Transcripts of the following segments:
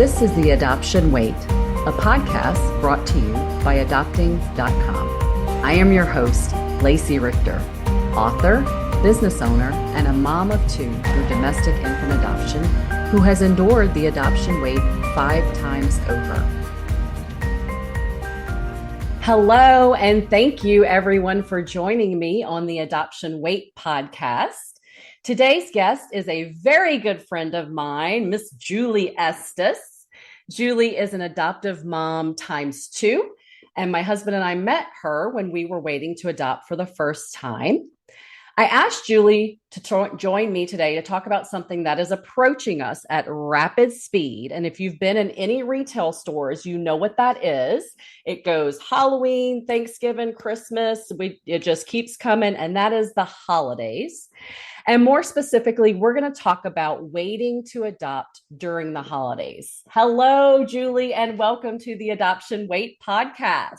This is The Adoption Wait, a podcast brought to you by adopting.com. I am your host, Laci Richter, author, business owner, and a mom of two through domestic infant adoption who has endured the adoption wait 5 times over. Hello, and thank you everyone for joining me on the Adoption Wait podcast. Today's guest is a very good friend of mine, Miss Julie Estes. Julie is an adoptive mom times 2, and my husband and I met her when we were waiting to adopt for the first time. I asked Julie to join me today to talk about something that is approaching us at rapid speed. And if you've been in any retail stores, you know what that is. It goes Halloween, Thanksgiving, Christmas. It just keeps coming. And that is the holidays. And more specifically, we're going to talk about waiting to adopt during the holidays. Hello, Julie, and welcome to the Adoption Wait podcast.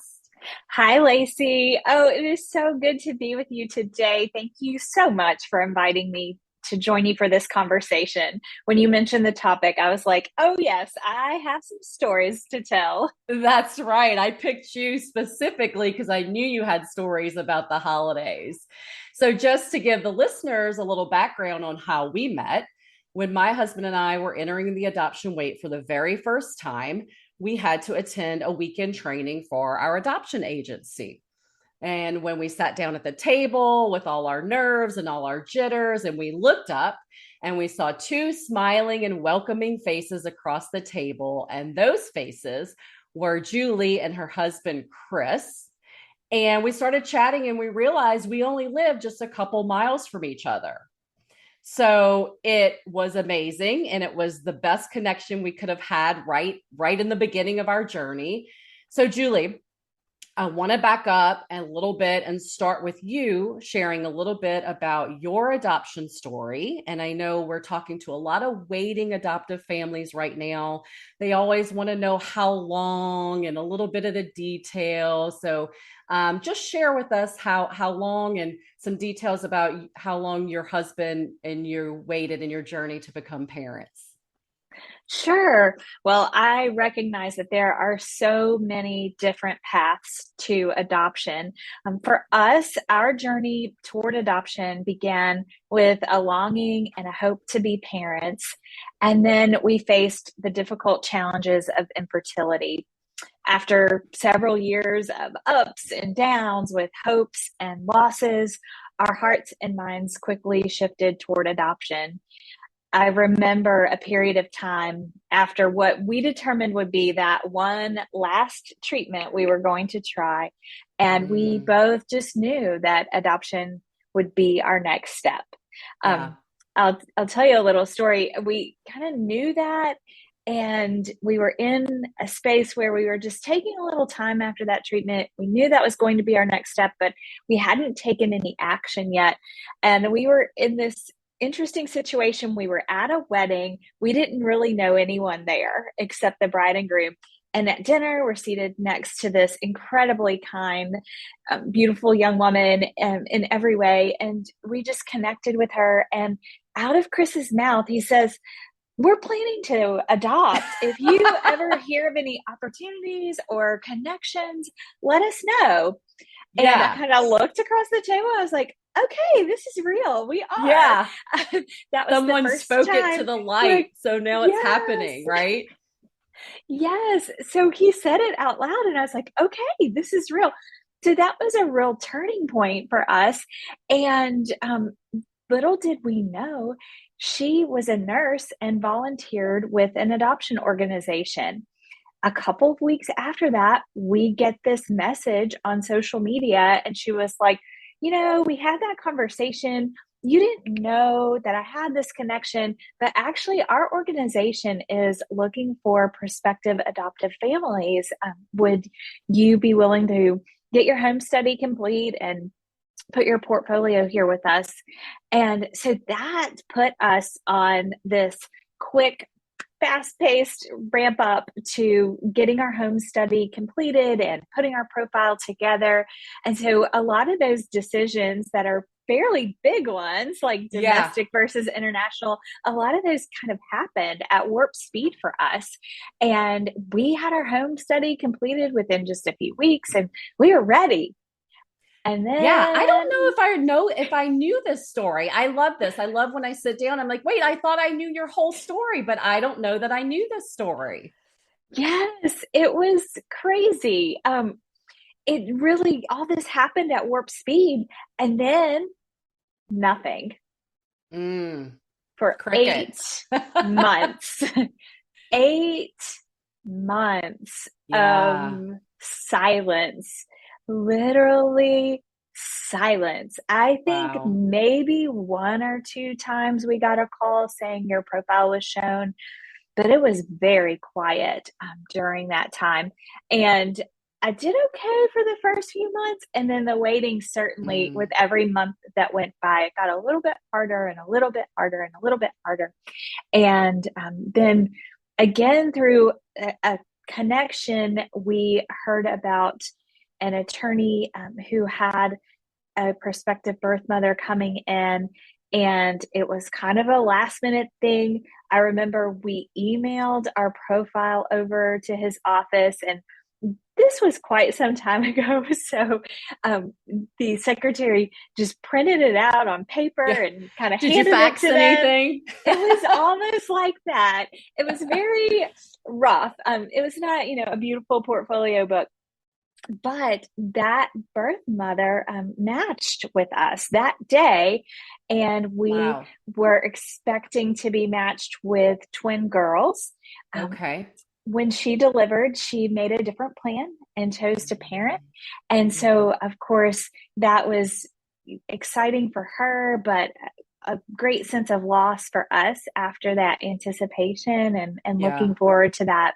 Hi, Laci. Oh, it is so good to be with you today. Thank you so much for inviting me to join you for this conversation. When you mentioned the topic, I was like, oh yes, I have some stories to tell. That's right. I picked you specifically because I knew you had stories about the holidays. So just to give the listeners a little background on how we met, when my husband and I were entering the adoption wait for the very first time, we had to attend a weekend training for our adoption agency. And when we sat down at the table with all our nerves and all our jitters, and we looked up and we saw 2 smiling and welcoming faces across the table. And those faces were Julie and her husband, Chris. And we started chatting and we realized we only lived just a couple miles from each other. So it was amazing. And it was the best connection we could have had right in the beginning of our journey. So Julie, I want to back up a little bit and start with you sharing a little bit about your adoption story. And I know we're talking to a lot of waiting adoptive families right now. They always want to know how long and a little bit of the details. So just share with us how long and some details about how long your husband and you waited in your journey to become parents. Sure. Well, I recognize that there are so many different paths to adoption. For us, our journey toward adoption began with a longing and a hope to be parents. And then we faced the difficult challenges of infertility. After several years of ups and downs with hopes and losses, our hearts and minds quickly shifted toward adoption. I remember a period of time after what we determined would be that one last treatment we were going to try. And we both just knew that adoption would be our next step. Yeah. I'll tell you a little story. We kind of knew that, and we were in a space where we were just taking a little time after that treatment. We knew that was going to be our next step, but we hadn't taken any action yet. And we were in this interesting situation. We were at a wedding. We didn't really know anyone there except the bride and groom. And at dinner, we're seated next to this incredibly kind, beautiful young woman in every way. And we just connected with her. And out of Chris's mouth, he says, "We're planning to adopt. If you ever hear of any opportunities or connections, let us know." And I kind of looked across the table. I was like, okay, this is real. We are. Yeah. That was someone the first spoke time. it to the light. So now it's happening, right? Yes. So he said it out loud and I was like, okay, this is real. So that was a real turning point for us. And little did we know, she was a nurse and volunteered with an adoption organization. A couple of weeks after that, we get this message on social media, and she was like, we had that conversation. You didn't know that I had this connection, but actually our organization is looking for prospective adoptive families. Would you be willing to get your home study complete and put your portfolio here with us? And so that put us on this quick, fast-paced ramp up to getting our home study completed and putting our profile together. And so a lot of those decisions that are fairly big ones, like Yeah. domestic versus international, a lot of those kind of happened at warp speed for us. And we had our home study completed within just a few weeks and we were ready. And Yeah, I don't then, know if I knew this story. I love this. I love when I sit down, I'm like, wait, I thought I knew your whole story, but I don't know that I knew this story. yes, it was crazy. It really, all this happened at warp speed. And then nothing Mm, for crickets. 8 months. 8 months of Yeah. silence, literally silence. I think Wow. maybe one or two times we got a call saying your profile was shown, but it was very quiet during that time. And I did okay for the first few months. And then the waiting, certainly, with Mm, every month that went by, it got a little bit harder and a little bit harder and a little bit harder. And then again, through a connection, we heard about an attorney who had a prospective birth mother coming in, and it was kind of a last minute thing. I remember we emailed our profile over to his office, and this was quite some time ago. So um, the secretary just printed it out on paper yeah. and kind of Did you handed it fax to them. anything? It was almost like that. It was very rough. It was not, a beautiful portfolio book, but that birth mother matched with us that day, and we Wow. were expecting to be matched with twin girls. Um, Okay. when she delivered, she made a different plan and chose to parent. And Mm-hmm. so, of course, that was exciting for her, but a great sense of loss for us after that anticipation and Yeah. looking forward to that.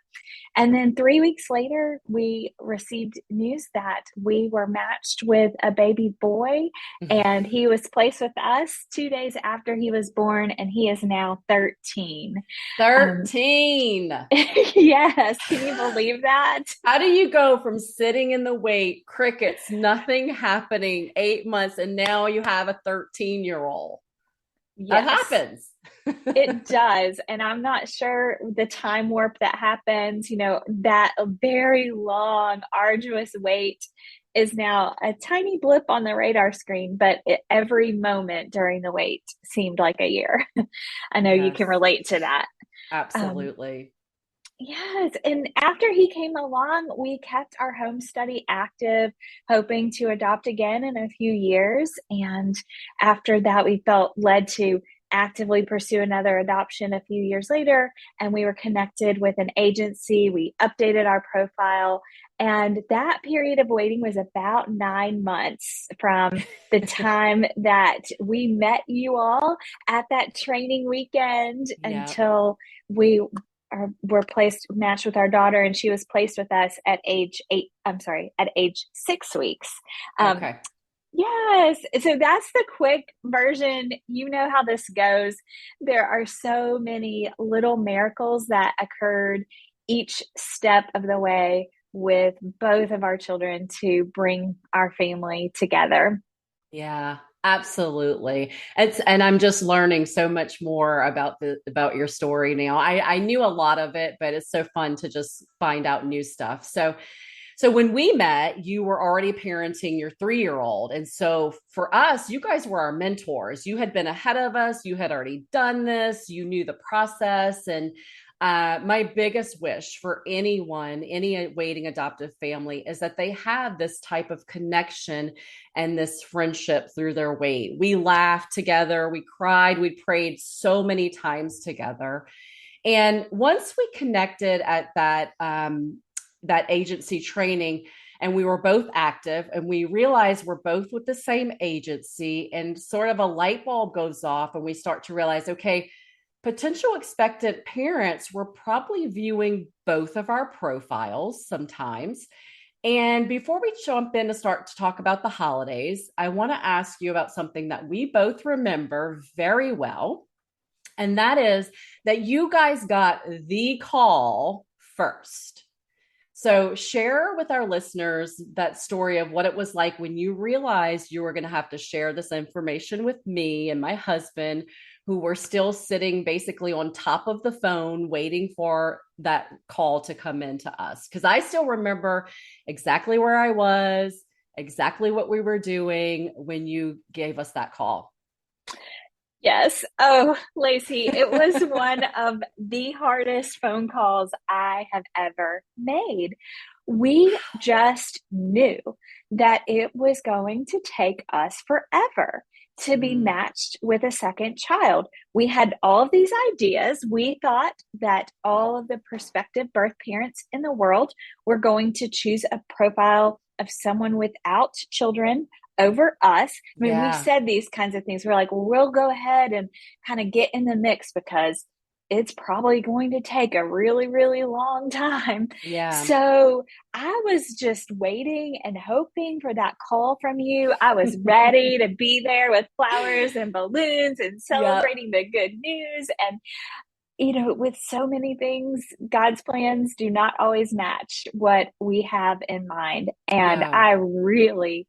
And then 3 weeks later, we received news that we were matched with a baby boy, and he was placed with us 2 days after he was born, and he is now 13. Um, 13. yes, can you believe that? How do you go from sitting in the wait, crickets, nothing happening, 8 months, and now you have a 13-year-old? That Yes, happens. it does. And I'm not sure the time warp that happens, that very long, arduous wait is now a tiny blip on the radar screen, but every moment during the wait seemed like a year. I know you Yes, can relate to that. Um, absolutely. yes. And after he came along, we kept our home study active, hoping to adopt again in a few years. And after that, we felt led to actively pursue another adoption a few years later. And we were connected with an agency. We updated our profile. And that period of waiting was about 9 months from the time that we met you all at that training weekend Yeah. until we were placed matched with our daughter, and she was placed with us at age 8. I'm sorry, at age 6 weeks. Um, Okay. yes, so that's the quick version. You know how this goes. There are so many little miracles that occurred each step of the way with both of our children to bring our family together. Yeah, absolutely. And I'm just learning so much more about your story now. I knew a lot of it, but it's so fun to just find out new stuff. So when we met, you were already parenting your 3-year-old. And so for us, you guys were our mentors. You had been ahead of us. You had already done this. You knew the process. And my biggest wish for anyone, any waiting adoptive family, is that they have this type of connection and this friendship through their wait. We laughed together. We cried. We prayed so many times together. And once we connected at that agency training, and we were both active, and we realized we're both with the same agency, and sort of a light bulb goes off, and we start to realize, okay, potential expectant parents were probably viewing both of our profiles sometimes. And before we jump in to start to talk about the holidays, I want to ask you about something that we both remember very well. And that is that you guys got the call first. So, share with our listeners that story of what it was like when you realized you were going to have to share this information with me and my husband, who were still sitting basically on top of the phone waiting for that call to come in to us. Because I still remember exactly where I was, exactly what we were doing when you gave us that call. Yes. Oh, Laci, it was one of the hardest phone calls I have ever made. We just knew that it was going to take us forever to be Mm, matched with a second child. We had all of these ideas. We thought that all of the prospective birth parents in the world were going to choose a profile of someone without children over us. I mean, we yeah. said these kinds of things. We're like, well, we'll go ahead and kind of get in the mix because it's probably going to take a really, really long time. Yeah. So I was just waiting and hoping for that call from you. I was ready to be there with flowers and balloons and Yep. celebrating the good news. And, with so many things, God's plans do not always match what we have in mind. And No. I really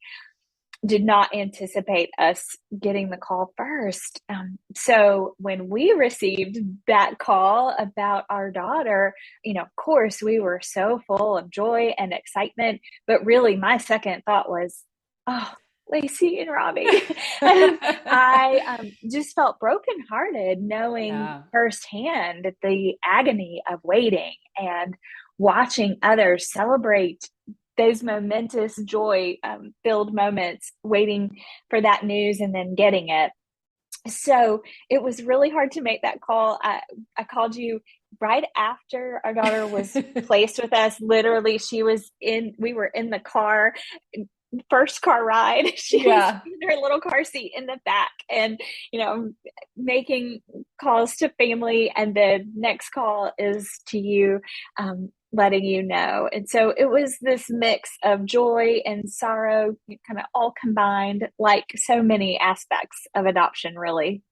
did not anticipate us getting the call first. So when we received that call about our daughter, of course, we were so full of joy and excitement. But really, my second thought was, oh, Laci and Robbie. And I just felt brokenhearted knowing Yeah. firsthand the agony of waiting and watching others celebrate those momentous joy filled moments waiting for that news and then getting it. So it was really hard to make that call. I called you right after our daughter was placed with us. Literally, we were in the car, first car ride. She was Yeah. in her little car seat in the back and, making calls to family. And the next call is to you, letting you know. And so it was this mix of joy and sorrow, kind of all combined, like so many aspects of adoption, really.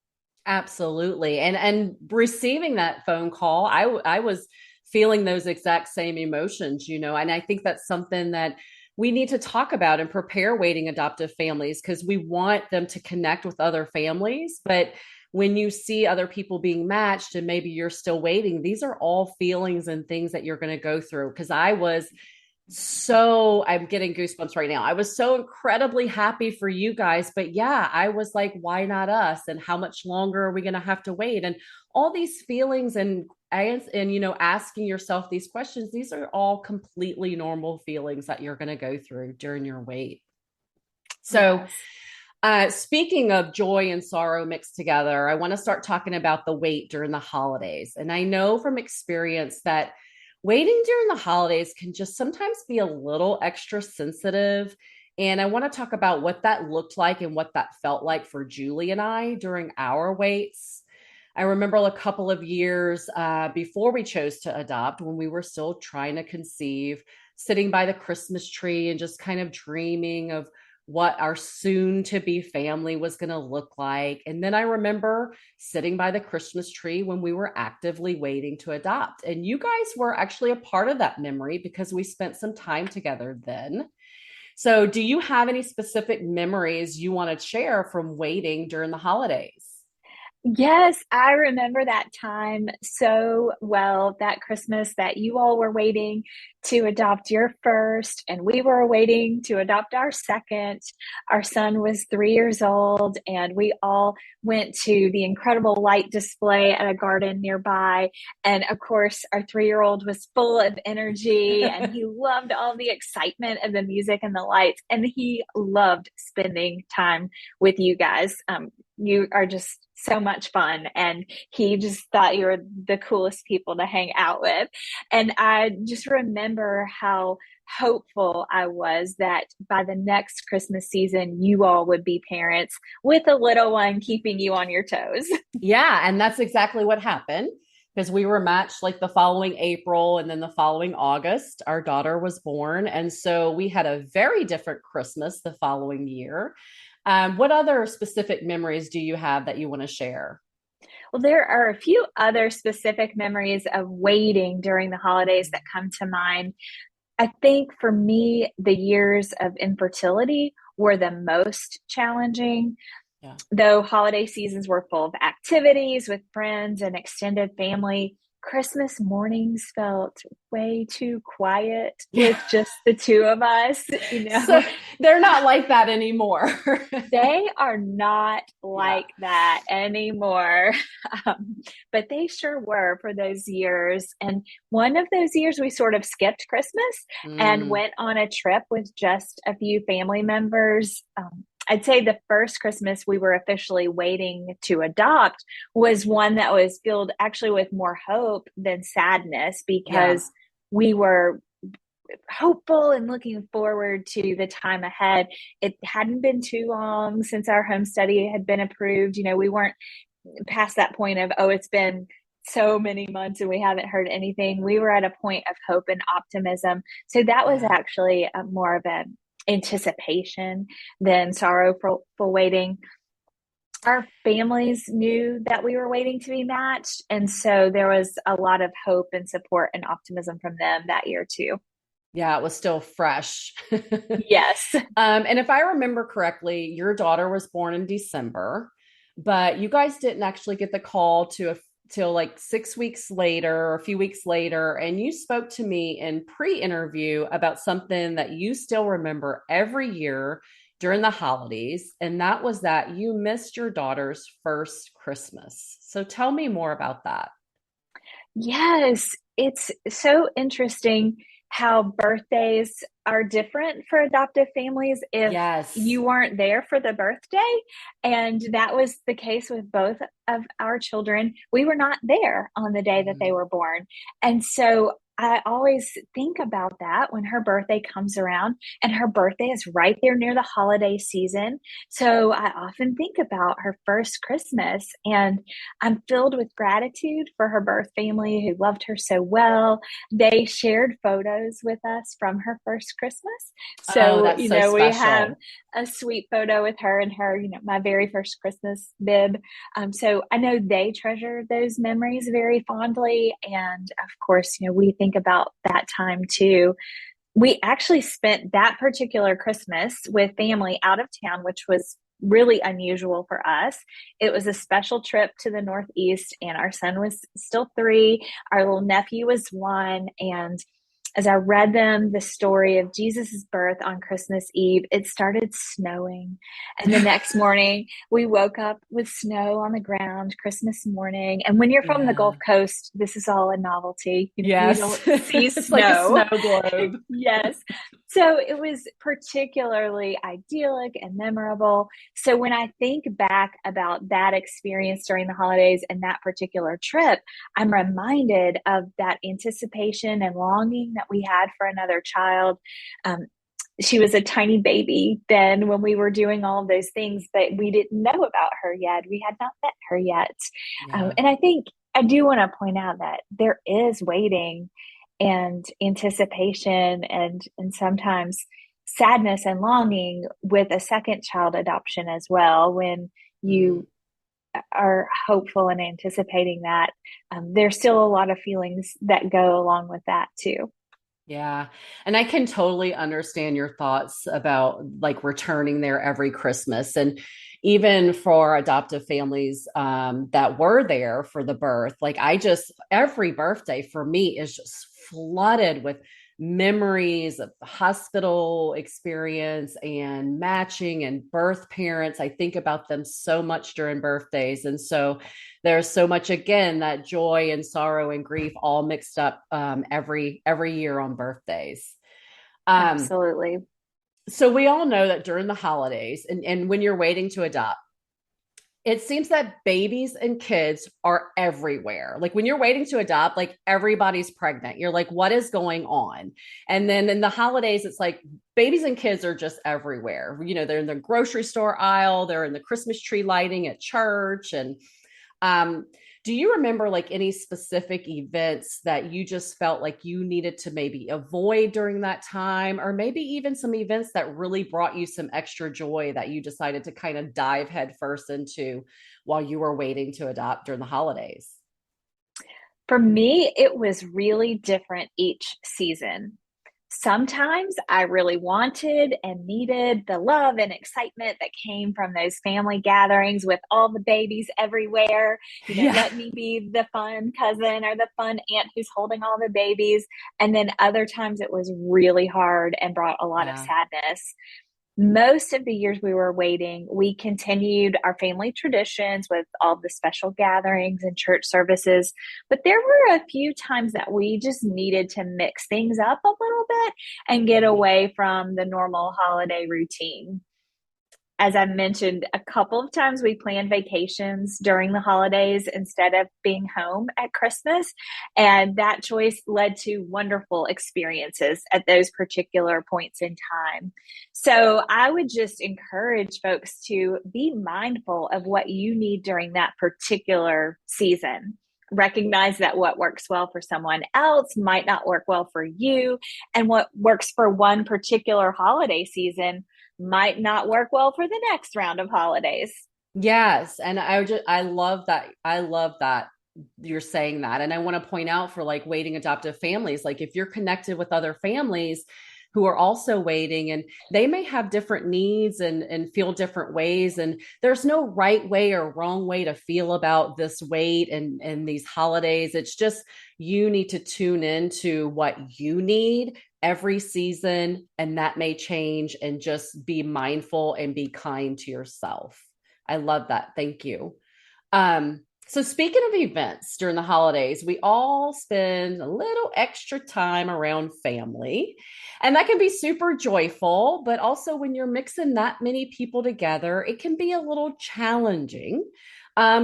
Absolutely. And receiving that phone call, I was feeling those exact same emotions, and I think that's something that we need to talk about and prepare waiting adoptive families because we want them to connect with other families. But when you see other people being matched and maybe you're still waiting, these are all feelings and things that you're going to go through. Because I'm getting goosebumps right now. I was so incredibly happy for you guys, but yeah, I was like, why not us? And how much longer are we going to have to wait? And all these feelings and asking yourself these questions, these are all completely normal feelings that you're going to go through during your wait. So, Yes. speaking of joy and sorrow mixed together, I want to start talking about the wait during the holidays. And I know from experience that waiting during the holidays can just sometimes be a little extra sensitive. And I want to talk about what that looked like and what that felt like for Julie and I during our waits. I remember a couple of years before we chose to adopt, when we were still trying to conceive, sitting by the Christmas tree and just kind of dreaming of what our soon to be family was going to look like. And then I remember sitting by the Christmas tree when we were actively waiting to adopt. And you guys were actually a part of that memory because we spent some time together then. So, do you have any specific memories you want to share from waiting during the holidays? Yes, I remember that time so well, that Christmas that you all were waiting to adopt your first, and we were waiting to adopt our second. Our son was 3 years old, and we all went to the incredible light display at a garden nearby. And of course, our 3 year old was full of energy, and he loved all the excitement of the music and the lights, and he loved spending time with you guys. You are just so much fun, and he just thought you were the coolest people to hang out with. And I just remember how hopeful I was that by the next Christmas season you all would be parents with a little one keeping you on your toes. Yeah, and that's exactly what happened because we were matched like the following April and then the following August, our daughter was born. And so we had a very different Christmas the following year. What other specific memories do you have that you want to share? Well, there are a few other specific memories of waiting during the holidays that come to mind. I think for me, the years of infertility were the most challenging. Yeah. Though holiday seasons were full of activities with friends and extended family, Christmas mornings felt way too quiet Yeah. with just the two of us. So they're not like that anymore. They are not Yeah. like that anymore. Um, but they sure were for those years. And one of those years, we sort of skipped Christmas and Mm, went on a trip with just a few family members. I'd say the first Christmas we were officially waiting to adopt was one that was filled actually with more hope than sadness yeah. because we were hopeful and looking forward to the time ahead. It hadn't been too long since our home study had been approved. We weren't past that point of, oh, it's been so many months and we haven't heard anything. We were at a point of hope and optimism. So that was Yeah. actually more of an anticipation than sorrowful waiting. Our families knew that we were waiting to be matched. And so there was a lot of hope and support and optimism from them that year, too. Yeah, it was still fresh. Yes. And if I remember correctly, your daughter was born in December, but you guys didn't actually get the call till like 6 weeks later, or a few weeks later, and you spoke to me in pre-interview about something that you still remember every year during the holidays, and that was that you missed your daughter's first Christmas. So tell me more about that. Yes, it's so interesting how birthdays are different for adoptive families if Yes. you weren't there for the birthday. And that was the case with both of our children. We were not there on the day that they Mm, were born. And so I always think about that when her birthday comes around, and her birthday is right there near the holiday season. So I often think about her first Christmas, and I'm filled with gratitude for her birth family who loved her so well. They shared photos with us from her first Christmas. oh, So, that's so we have special. a sweet photo with her and her, my very first Christmas bib. So I know they treasure those memories very fondly. And of course, we think about that time too. We actually spent that particular Christmas with family out of town, which was really unusual for us. It was a special trip to the Northeast, and our son was still 3. Our little nephew was 1. And as I read them the story of Jesus's birth on Christmas Eve, it started snowing. And the next morning, we woke up with snow on the ground Christmas morning. And when you're from the Gulf Yeah. Coast, this is all a novelty. You Yes. don't see It's like a snow. snow globe. Yes. So it was particularly idyllic and memorable. So when I think back about that experience during the holidays and that particular trip, I'm reminded of that anticipation and longing that we had for another child. Um, she was a tiny baby then when we were doing all of those things, but we didn't know about her yet. We had not met her yet. Yeah. And I think I do want to point out that there is waiting and anticipation and sometimes sadness and longing with a second child adoption as well. When Mm. you are hopeful and anticipating that, there's still a lot of feelings that go along with that too. Yeah. And I can totally understand your thoughts about like returning there every Christmas. And even for adoptive families that were there for the birth, like every birthday for me is just flooded with memories of hospital experience and matching and birth parents. I think about them so much during birthdays. And so there's so much again that joy and sorrow and grief all mixed up every year on birthdays. um Absolutely. so we all know that during the holidays and when you're waiting to adopt, it seems that babies and kids are everywhere. Like when you're waiting to adopt, like everybody's pregnant. You're like, what is going on? And then in the holidays, it's like babies and kids are just everywhere. They're in the grocery store aisle, they're in the Christmas tree lighting at church. And um, do you remember like any specific events that you just felt like you needed to maybe avoid during that time, or maybe even some events that really brought you some extra joy that you decided to kind of dive headfirst into while you were waiting to adopt during the holidays? For me, it was really different each season. Sometimes I really wanted and needed the love and excitement that came from those family gatherings with all the babies everywhere. Yeah. Let me be the fun cousin or the fun aunt who's holding all the babies. And then other times it was really hard and brought a lot of Yeah. sadness. Most of the years we were waiting, we continued our family traditions with all the special gatherings and church services. But there were a few times that we just needed to mix things up a little bit and get Mhm. away from the normal holiday routine. As I mentioned, a couple of times we planned vacations during the holidays instead of being home at Christmas. And that choice led to wonderful experiences at those particular points in time. So I would just encourage folks to be mindful of what you need during that particular season. Recognize that what works well for someone else might not work well for you, and what works for one particular holiday season might not work well for the next round of holidays. Yes. And I love that. I love that you're saying that. And I want to point out for like waiting adoptive families, like if you're connected with other families who are also waiting and they may have different needs and feel different ways. And there's no right way or wrong way to feel about this wait and these holidays. It's just you need to tune into what you need every season, and that may change, and just be mindful and be kind to yourself. I love that. Thank you. So speaking of events during the holidays, we all spend a little extra time around family, and that can be super joyful, but also when you're mixing that many people together, it can be a little challenging.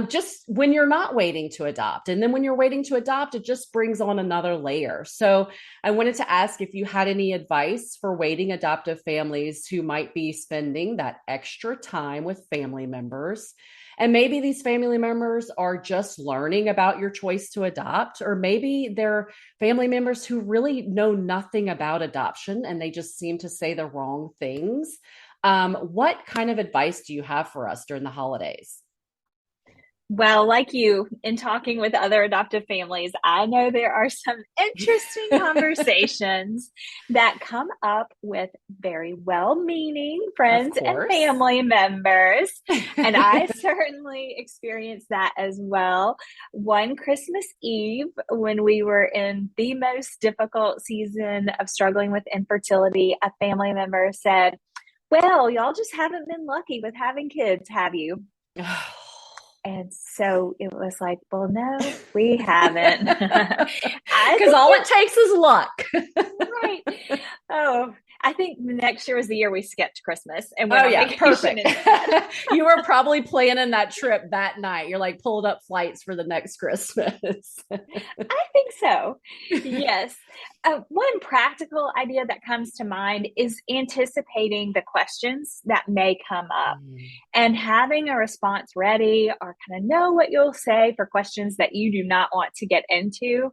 Just when you're not waiting to adopt. And then when you're waiting to adopt, it just brings on another layer. So I wanted to ask if you had any advice for waiting adoptive families who might be spending that extra time with family members. And maybe these family members are just learning about your choice to adopt, or maybe they're family members who really know nothing about adoption and they just seem to say the wrong things. What kind of advice do you have for us during the holidays? Well, like you, in talking with other adoptive families, I know there are some interesting conversations that come up with very well meaning Of friends and course. family members. And I certainly experienced that as well. One Christmas Eve, when we were in the most difficult season of struggling with infertility, a family member said, "Well, y'all just haven't been lucky with having kids, have you?" And so it was like, well, no, we haven't. I Because think all you're it takes is luck. right. Oh, I think next year was the year we skipped Christmas and went Oh on yeah, vacation perfect. instead. You were probably planning that trip that night. You're like pulled up flights for the next Christmas. I think so. Yes. One practical idea that comes to mind is anticipating the questions that may come up and having a response ready, or kind of know what you'll say for questions that you do not want to get into.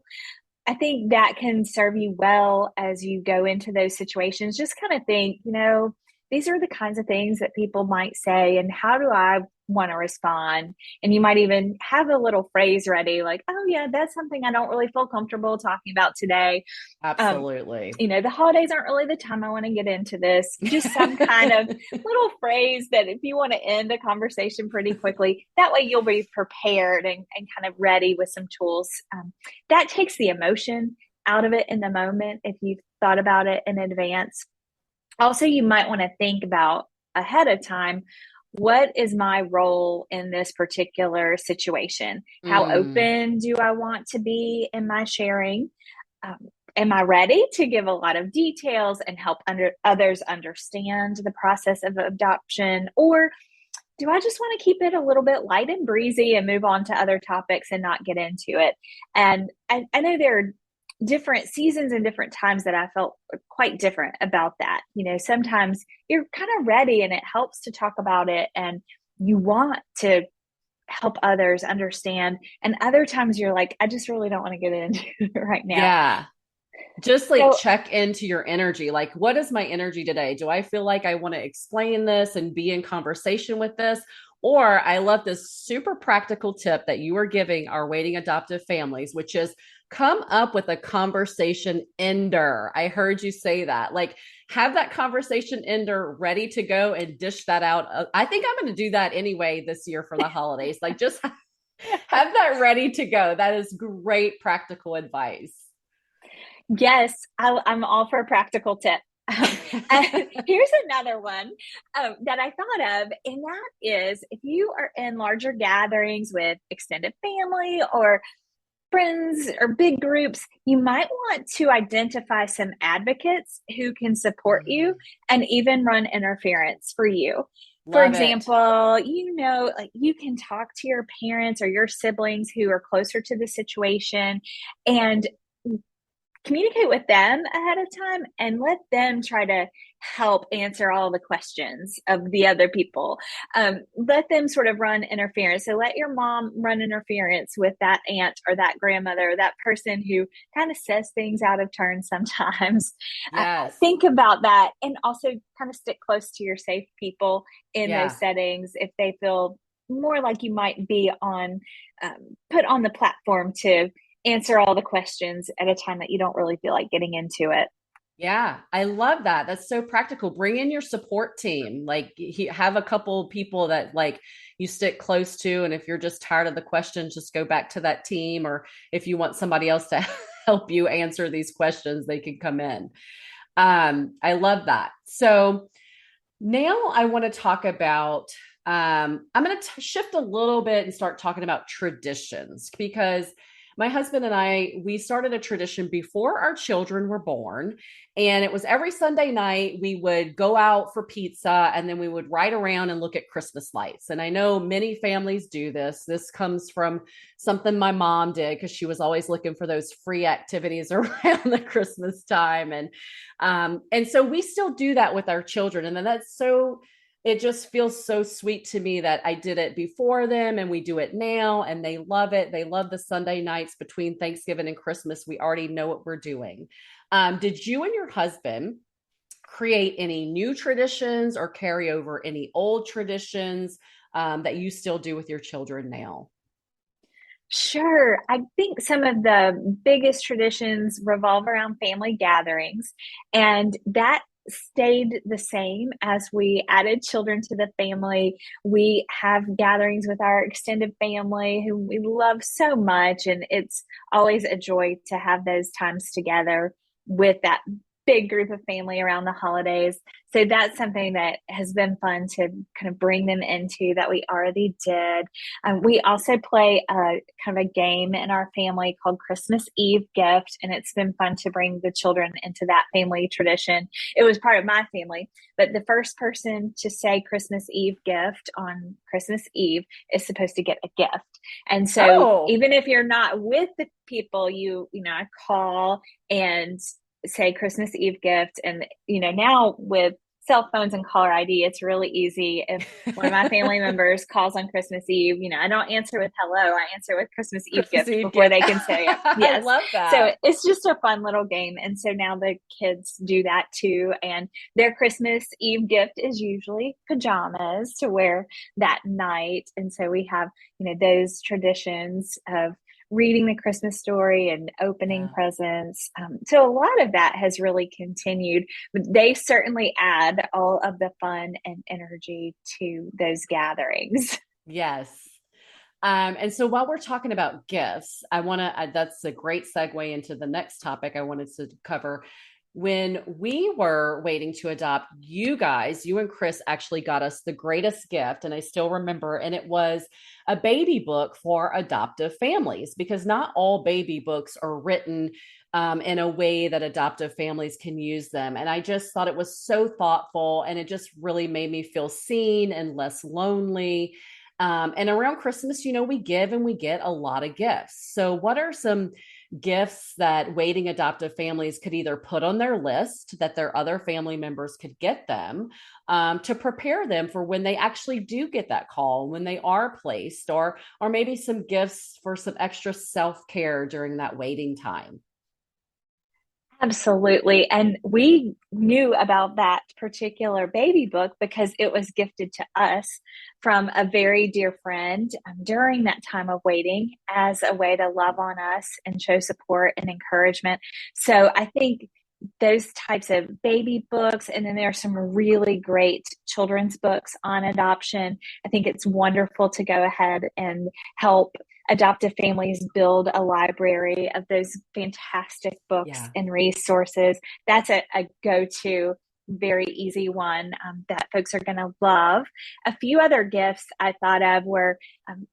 I think that can serve you well as you go into those situations. Just kind of think, these are the kinds of things that people might say, and how do I want to respond? And you might even have a little phrase ready, like, oh, yeah, that's something I don't really feel comfortable talking about today. Um, Absolutely. the holidays aren't really the time I want to get into this. Just some kind of little phrase that if you want to end a conversation pretty quickly, that way you'll be prepared and kind of ready with some tools. That takes the emotion out of it in the moment if you've thought about it in advance. Also, you might want to think about ahead of time, what is my role in this particular situation? How Mm, open do I want to be in my sharing? Um, am I ready to give a lot of details and help others understand the process of adoption? Or do I just want to keep it a little bit light and breezy and move on to other topics and not get into it? And I know there are different seasons and different times that I felt quite different about that. Sometimes you're kind of ready and it helps to talk about it and you want to help others understand. And other times you're like, I just really don't want to get into it right now. yeah. Just like So check into your energy. Like, what is my energy today? Do I feel like I want to explain this and be in conversation with this? Or I love this super practical tip that you are giving our waiting adoptive families, which is come up with a conversation ender. I heard you say that. Like, have that conversation ender ready to go and dish that out. I think I'm going to do that anyway this year for the holidays. Like, just have that ready to go. That is great practical advice. Yes, I'm all for a practical tip. Here's another one that I thought of, and that is if you are in larger gatherings with extended family or friends or big groups, you might want to identify some advocates who can support you and even run interference for you. For Love it. example, like you can talk to your parents or your siblings who are closer to the situation and communicate with them ahead of time and let them try to help answer all the questions of the other people. Let them sort of run interference. So let your mom run interference with that aunt or that grandmother or that person who kind of says things out of turn sometimes. Yes. Think about that and also kind of stick close to your safe people in those Yeah. settings if they feel more like you might be put on the platform to answer all the questions at a time that you don't really feel like getting into it. Yeah, I love that. That's so practical. Bring in your support team. Like have a couple people that like you stick close to, and if you're just tired of the questions, just go back to that team. Or if you want somebody else to help you answer these questions, they can come in. I love that. So now I want to talk about. I'm going to shift a little bit and start talking about traditions because my husband and we started a tradition before our children were born. And it was every Sunday night, we would go out for pizza and then we would ride around and look at Christmas lights. And I know many families do this. This comes from something my mom did because she was always looking for those free activities around the Christmas time. And so we still do that with our children. And then it just feels so sweet to me that I did it before them and we do it now and they love it. They love the Sunday nights between Thanksgiving and Christmas. We already know what we're doing. Did you and your husband create any new traditions or carry over any old traditions that you still do with your children now? Sure. I think some of the biggest traditions revolve around family gatherings, and that stayed the same as we added children to the family. We have gatherings with our extended family who we love so much, and it's always a joy to have those times together with that big group of family around the holidays. So that's something that has been fun to kind of bring them into that we already did. We also play a kind of a game in our family called Christmas Eve Gift, and it's been fun to bring the children into that family tradition. It was part of my family, but the first person to say Christmas Eve gift on Christmas Eve is supposed to get a gift. And so Oh, even if you're not with the people, I call and say Christmas Eve gift. And, now with cell phones and caller ID, it's really easy. If one of my family members calls on Christmas Eve, I don't answer with hello. I answer with Christmas Eve Christmas gift Eve before gift. they can say it. I Yes. love So that. it's just a fun little game. And so now the kids do that too. And their Christmas Eve gift is usually pajamas to wear that night. And so we have, those traditions of reading the Christmas story and opening Yeah. presents. So a lot of that has really continued, but they certainly add all of the fun and energy to those gatherings. Yes. And so while we're talking about gifts, that's a great segue into the next topic I wanted to cover. When we were waiting to adopt, you and Chris actually got us the greatest gift. And I still remember, and it was a baby book for adoptive families because not all baby books are written in a way that adoptive families can use them. And I just thought it was so thoughtful and it just really made me feel seen and less lonely. And around Christmas, we give and we get a lot of gifts. So, what are some gifts that waiting adoptive families could either put on their list that their other family members could get them to prepare them for when they actually do get that call, when they are placed, or maybe some gifts for some extra self care during that waiting time? Absolutely. And we knew about that particular baby book because it was gifted to us from a very dear friend during that time of waiting as a way to love on us and show support and encouragement. So I think those types of baby books, and then there are some really great children's books on adoption. I think it's wonderful to go ahead and help adoptive families build a library of those fantastic books Yeah, and resources. That's a go-to, very easy one that folks are going to love. A few other gifts I thought of were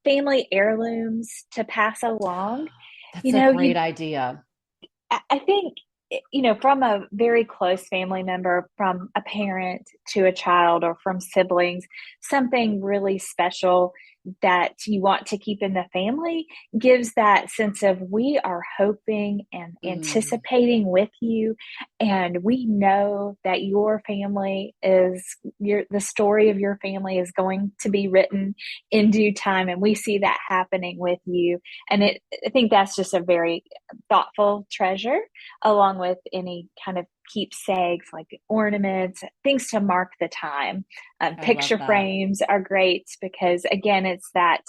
family heirlooms to pass along. that's You a know, great idea. I think, from a very close family member, from a parent to a child, or from siblings, something really special that you want to keep in the family gives that sense of we are hoping and Mm, anticipating with you. And we know that your family is the story of your family is going to be written in due time. And we see that happening with you. And I think that's just a very thoughtful treasure, along with any kind of keepsakes like ornaments, things to mark the time. I love Picture that. frames are great because, again, it's that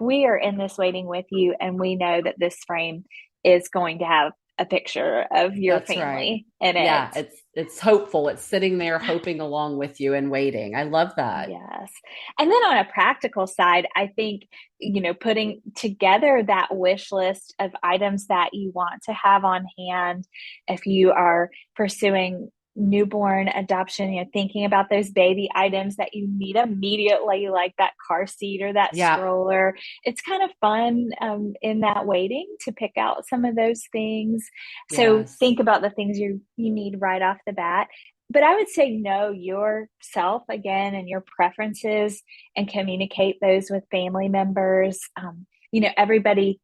we are in this waiting with you, and we know that this frame is going to have a picture of your That's right. family in it. Yeah, it's hopeful. It's sitting there hoping along with you and waiting. I love that. Yes. And then on a practical side, I think, putting together that wish list of items that you want to have on hand if you are pursuing newborn adoption, thinking about those baby items that you need immediately, like that car seat or that Yeah. stroller. It's kind of fun in that waiting to pick out some of those things. So Yes. think about the things you need right off the bat, but I would say know yourself again and your preferences and communicate those with family members. Everybody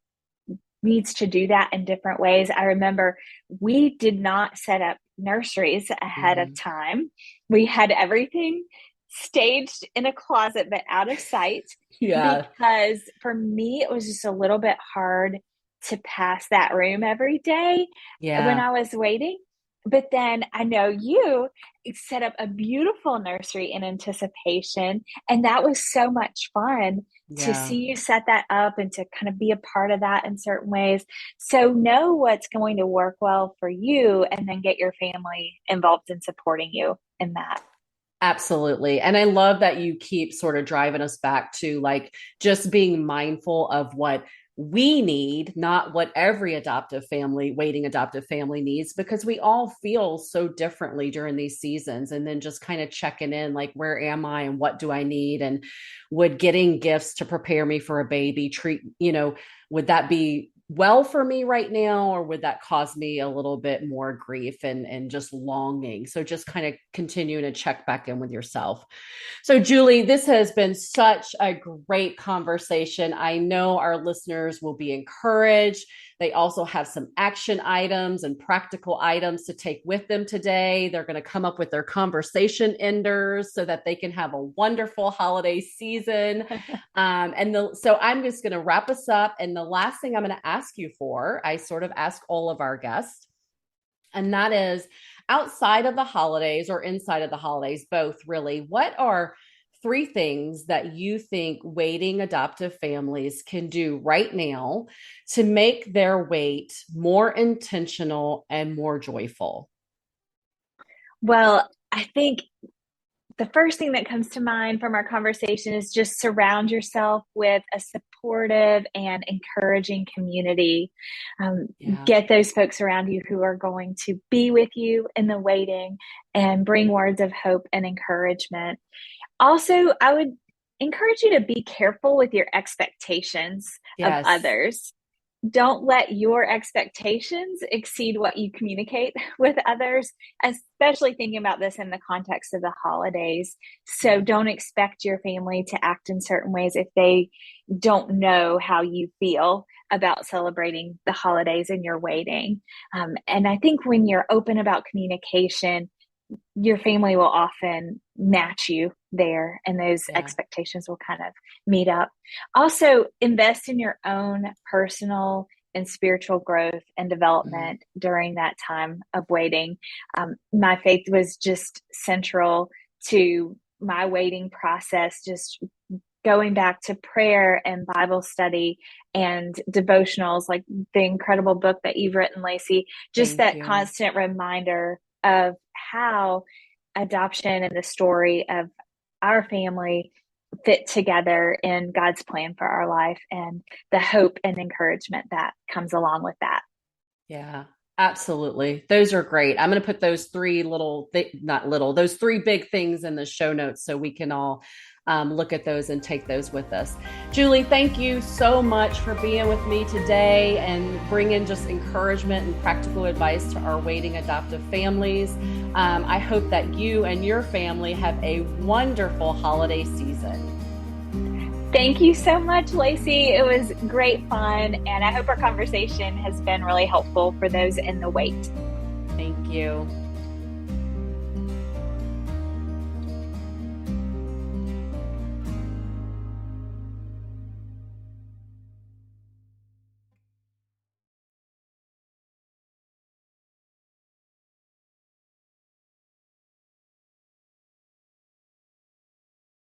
needs to do that in different ways. I remember we did not set up nurseries ahead of Mhm. time. We had everything staged in a closet but out of sight, Yeah. because for me, it was just a little bit hard to pass that room every day when Yeah. I was waiting. But then I know you set up a beautiful nursery in anticipation. And that was so much fun to Yeah. see you set that up and to kind of be a part of that in certain ways. So know what's going to work well for you, and then get your family involved in supporting you in that. Absolutely. And I love that you keep sort of driving us back to like just being mindful of what we need, not what every waiting adoptive family needs, because we all feel so differently during these seasons. And then just kind of checking in, like, where am I and what do I need? And would getting gifts to prepare me for a baby would that be well for me right now, or would that cause me a little bit more grief and just longing? So just kind of continuing to check back in with yourself. So Julie, this has been such a great conversation. I know our listeners will be encouraged. They also have some action items and practical items to take with them today. They're going to come up with their conversation enders so that they can have a wonderful holiday season. So I'm just going to wrap us up. And the last thing I'm going to ask you for, I sort of ask all of our guests, and that is, outside of the holidays or inside of the holidays, both really, what are three things that you think waiting adoptive families can do right now to make their wait more intentional and more joyful? Well, I think the first thing that comes to mind from our conversation is just surround yourself with a supportive and encouraging community. Um, Yeah. get those folks around you who are going to be with you in the waiting and bring words of hope and encouragement. Also, I would encourage you to be careful with your expectations of Yes. others. Don't let your expectations exceed what you communicate with others, especially thinking about this in the context of the holidays. So Yeah. don't expect your family to act in certain ways if they don't know how you feel about celebrating the holidays and you're waiting. And I think when you're open about communication, your family will often match you there, and those Yeah. expectations will kind of meet up. Also, invest in your own personal and spiritual growth and development during that time of waiting. My faith was just central to my waiting process, just going back to prayer and Bible study and devotionals, like the incredible book that you've written, Laci, just Thank that you. constant reminder of how adoption and the story of our family fit together in God's plan for our life and the hope and encouragement that comes along with that. Yeah, absolutely. Those are great. I'm going to put those three not little, those three big things in the show notes so we can all look at those and take those with us. Julie, thank you so much for being with me today and bringing just encouragement and practical advice to our waiting adoptive families. I hope that you and your family have a wonderful holiday season. Thank you so much, Laci. It was great fun, and I hope our conversation has been really helpful for those in the wait. Thank you.